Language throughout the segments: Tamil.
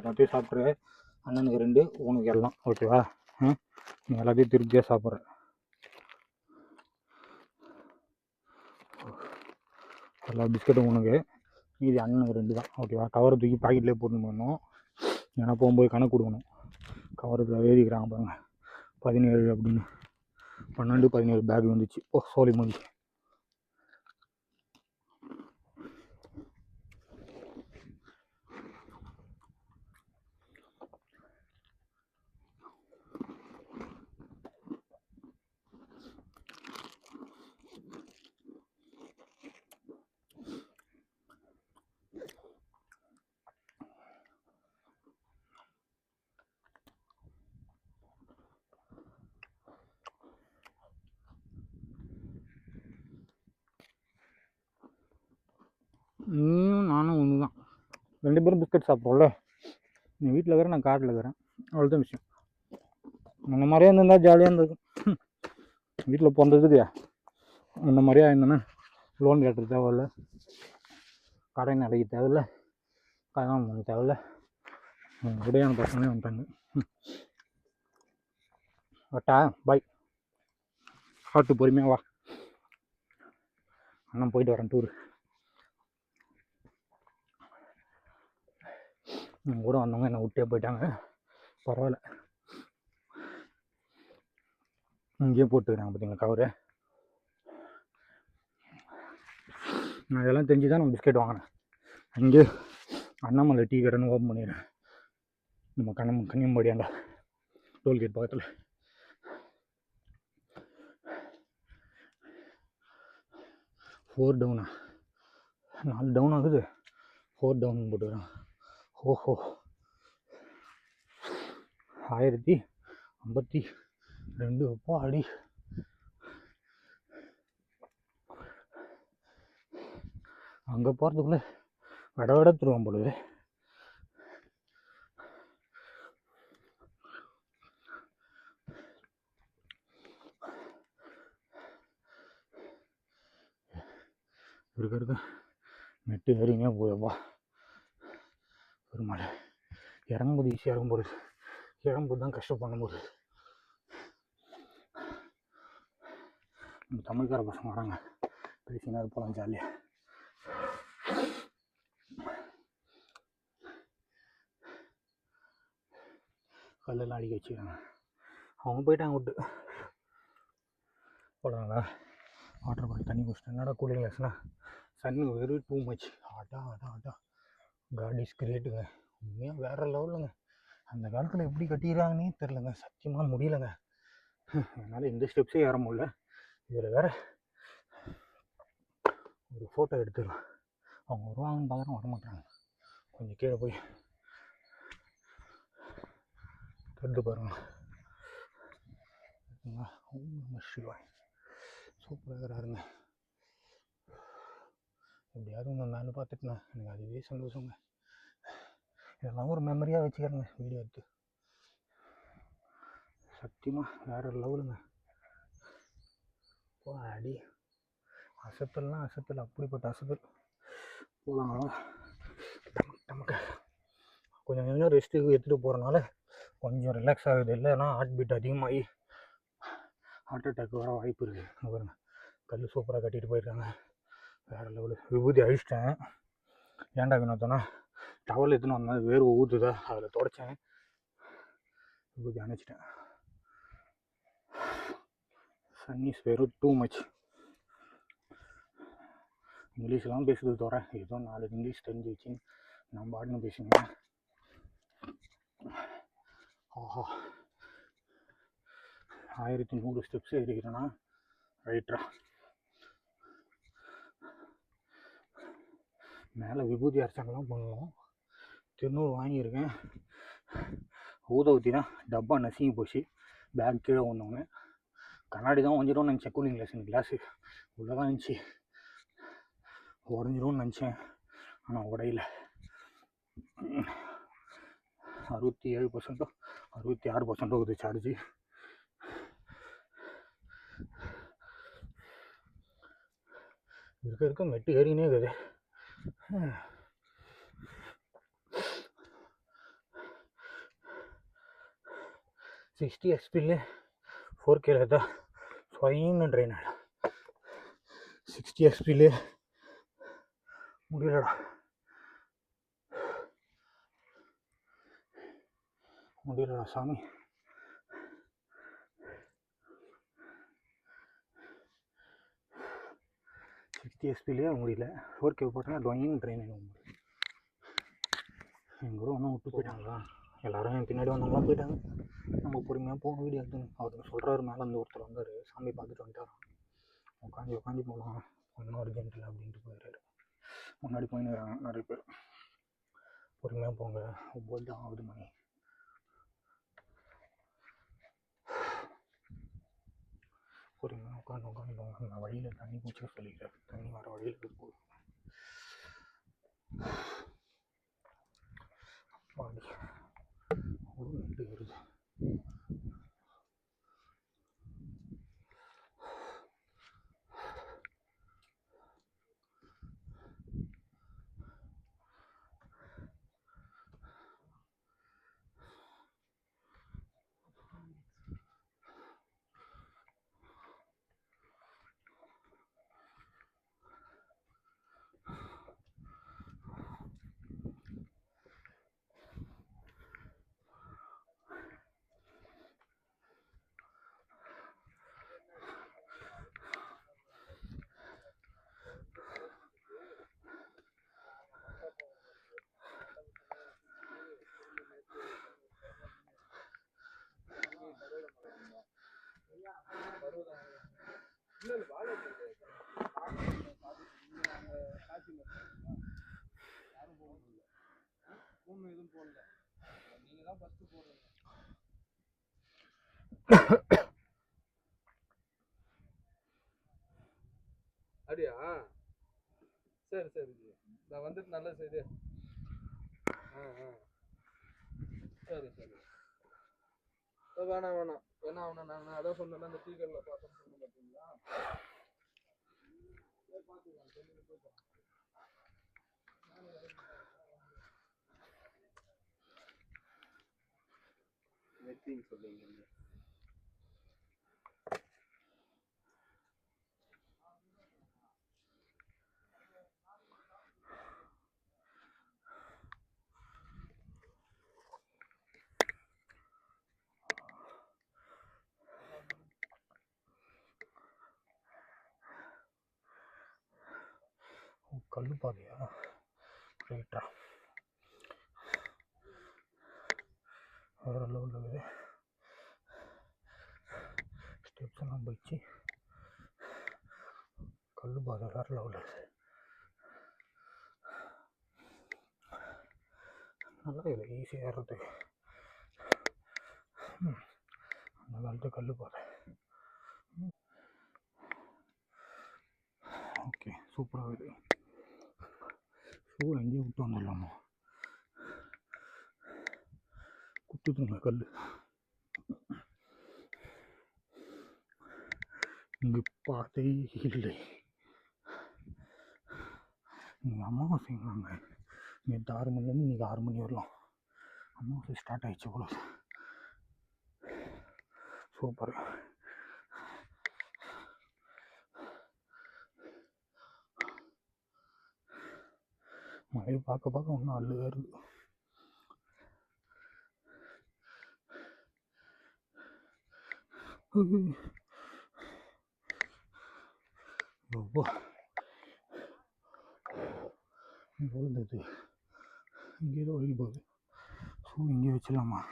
எல்லாத்தையும் சாப்பிட்ரு. அண்ணனுக்கு 2, உனக்கு எல்லாம். ஓகேவா? நீ எல்லாத்தையும் திருப்தியாக சாப்பிட்ற. எல்லா பிஸ்கட்டும் உனக்கு, இது அண்ணனுக்கு 2 தான். ஓகேவா? கவரை தூக்கி பாக்கெட்லேயே போட்டு போடணும். ஏன்னா போகும்போது கணக்கு கொடுக்கணும். கவருக்கு எழுதிக்கிறாங்க பாருங்க, 17 அப்படின்னு. 12, 17 பேக் வந்துச்சு. சோலி மொழி. நீயும் நானும் ஒன்று தான், 2 பேரும் பிஸ்கட் சாப்பிட்றோம்ல. நீ வீட்டில் இருக்கிற, நான் காட்டில் இருக்கிறேன், அவ்வளோதான் விஷயம். அந்த மாதிரியே இருந்திருந்தா ஜாலியாக இருந்திருக்கும். வீட்டில் பிறந்ததுக்கு அந்த மாதிரியா இருந்தேன்னா லோன் கட்டுற தேவையில்ல, கடை அடைக்க தேவையில்ல, கல்யாணம் பண்ண தேவையில்ல. உடையான பசங்களே வந்துட்டாங்க. வட்டா பாய், சாப்பிட்டு பொறுமையாக வா. அண்ணன் போயிட்டு வரேன் டூரு. கூட வந்தவங்க என்னை விட்டே போயிட்டாங்க, பரவாயில்ல. இங்கேயே போட்டுக்கிறாங்க பார்த்தீங்களா கவரு. நான் இதெல்லாம் தெரிஞ்சு தான் நான் பிஸ்கெட் வாங்கினேன். அங்கே அண்ணாமலை டீ கடைன்னு ஓப்பன் பண்ணிடுறேன், நம்ம கன்னியம்பாடியாண்டா டோல்கேட் பக்கத்தில். ஃபோர் டவுனா, 4 டவுன் ஆகுது, 4 டவுன் போட்டுக்கிறேன். ஓஹோ, 1052 அப்போ அடி. அங்கே போகிறதுக்குள்ளே விடத்துருவான் பொழுது. இருக்கிறது நெட்டு ஏறிங்க போயப்பா பெருமாள். இறங்கும்போது ஈஸியாக இருக்கும்போது, இறங்கும்போது தான் கஷ்டப்படும் போது. நம்ம தமிழ்கார பசங்க வராங்க, பேசினா போகலாம் ஜாலியாக. கல்லெல்லாம் அடிக்க வச்சுக்கிறாங்க, அவங்க போயிட்டாங்க விட்டு. போடுறாங்களா வாட்டர் பாட்டில் தண்ணி குடிச்சிட்டேன். என்னடா கூலிங் கிளாஸ்னா, சன்னு வெறும் டூ மச். ஆட்டா காட் இஸ் கிரேட்டுங்க. உண்மையாக வேறு லெவலுங்க. அந்த காலத்தில் எப்படி கட்டிக்கிறாங்கன்னே தெரிலங்க, சத்தியமாக முடியலைங்க. அதனால் இந்த ஸ்டெப்ஸே ஏற முடியல. இதில் வேறு ஒரு ஃபோட்டோ எடுத்துக்கலாம். அவங்க வருவாங்கன்னு பார்க்குறோம், வரமாட்டாங்க. கொஞ்சம் கீழே போய் கட்டு பாருங்க. சிவாய் சூப்பராக இருக்கிறாருங்க. எப்படியாவது ஒன்று மேலே பார்த்துட்டுனா எனக்கு அதுவே சந்தோஷங்க. இதெல்லாம் ஒரு மெமரியாக வச்சுக்கிறேங்க வீடியோ எடுத்து. சத்தியமாக வேறு லெவலுங்க. அடி அசத்தல்லாம் அசத்தல், அப்படிப்பட்ட அசத்தல். போகலாங்களா? நமக்கு கொஞ்சம் கொஞ்சம் ரெஸ்ட்டு எடுத்துகிட்டு போகிறனால கொஞ்சம் ரிலாக்ஸ் ஆகுது. இல்லைன்னா ஹார்ட் பீட் அதிகமாகி ஹார்ட் அட்டாக் வர வாய்ப்பு இருக்குது. பாருங்க, கல் சூப்பராக கட்டிட்டு போயிருக்காங்க, வேறு லெவலு. விபூதி அழிச்சிட்டேன். ஏன்டா வினோத்தனா டவல் எடுத்துன்னு வந்தால் வேர்வை ஊற்றுதா, அதில் தொடச்சேன், விபூதி அணைச்சிட்டேன். சன்னீஸ் வெறும் டூ மச். இங்கிலீஷ்லாம் பேசுறது தவிர ஏதோ 4 இங்கிலீஷ் தெரிஞ்சு வச்சு நம்ம ஆடுன்னு பேசுங்க. ஆஹா, 1100 ஸ்டெப்ஸ் ஏறிக்கிறேன்னா ரைட்ரா. மேலே விபூதி அரைச்சாங்கலாம் பண்ணணும். திருநூறு வாங்கியிருக்கேன். ஊதவத்தினா டப்பா நசுங்கி போச்சு. பேக் கீழே ஒன்றவங்க கண்ணாடி தான் உடஞ்சிடும்னு நினச்சேன். கூலிங் கிளாஸ் கிளாஸு உள்ளே தான் இருந்துச்சு. உடஞ்சிடும்னு நினச்சேன், ஆனால் உடையில. 67%, 66% இருக்குது சார்ஜு. இருக்க மெட்டு ஏறினே இருக்குது. 60 ಎಕ್ಸ್ಪಿಲಿ 4K ಇರುತ್ತೆ ಸ್ವೈನ್ ಡ್ರೈನ್ ಆಡ 60 ಎಕ್ಸ್ಪಿಲಿ முடியலடா சாமி. 60 எஸ்பிலேயே முடியல. 4K போட்டோன்னா டொயின்னு ட்ரெயின் ஆகும். எங்கள் கூட ஒன்றும் விட்டு போயிட்டாங்களா, எல்லோரும் என் பின்னாடி வந்தவங்களாம் போயிட்டாங்க. நம்ம பொறுமையாக போகணும் வீடியோ எடுத்துன்னு. அவர் சொல்கிறாரு மேலே இருந்து ஒருத்தர் வந்தார், சாமி பார்த்துட்டு வந்துட்டாராம். உட்காந்து போகலாம் ஒன்றும் அர்ஜென்ட் இல்லை அப்படின்ட்டு போயிடுறாரு. முன்னாடி போயின்னு நிறைய பேர். பொறுமையாக போங்க, 9 தான் ஆகுது மணி. பொறுமையாக உட்காந்து போங்க. நான் வழியில் தண்ணி குடிச்சு சொல்லிக்கிறேன், தண்ணி வர வழியில் போகும். பாடி ஒரு நண்டு வருது. அப்படியா? சரி சரி, நான் வந்துட்டு நல்ல செய்தி. சரி சரி, வேணாம் ஏன்னா அவனை நான் அதான் சொன்னேன், அந்த டீ கடையில் பார்த்தோன்னு சொன்னேன் பார்த்தீங்களா. பார்த்துக்கலாம், சொல்லிட்டு போயிட்டோம். வெட்டின்னு சொல்லுங்க. கல் பாதையா? ரைட்டா, வேறு லெவலில் இருக்குது. ஸ்டெப்ஸ் எல்லாம் போயிடுச்சு. கல் பாதை வேறு லெவலில் இருக்குது. நல்லா இருக்குது, ஈஸியாக ஏறுறதுக்கு. அந்த காலத்து கல் பாதை. ஓகே, சூப்பராக இருக்குது. ஷூ எங்கேயும் விட்டு வந்துடலாமா? குத்துதுங்க கல். இங்கு பாதை இல்லை. நீங்கள் அமாவாசைங்களாங்க, நேற்று 6 மணிலேருந்து இன்றைக்கி 6 மணி வரலாம் அமாவாசை ஸ்டார்ட் ஆகிடுச்சு போல. சூப்பர். மழையை பார்க்க ஒன்றும் அள்ளுக இருக்குது. எவ்வளோ எவ்வளோது இங்கே ஏதோ வழி போகுது. ஷூ இங்கே வச்சிடலாமா?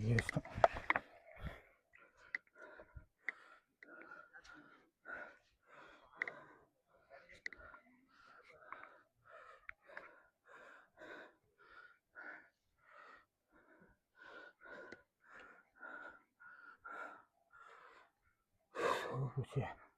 இங்கே வச்சிட்டேன். Oh shit.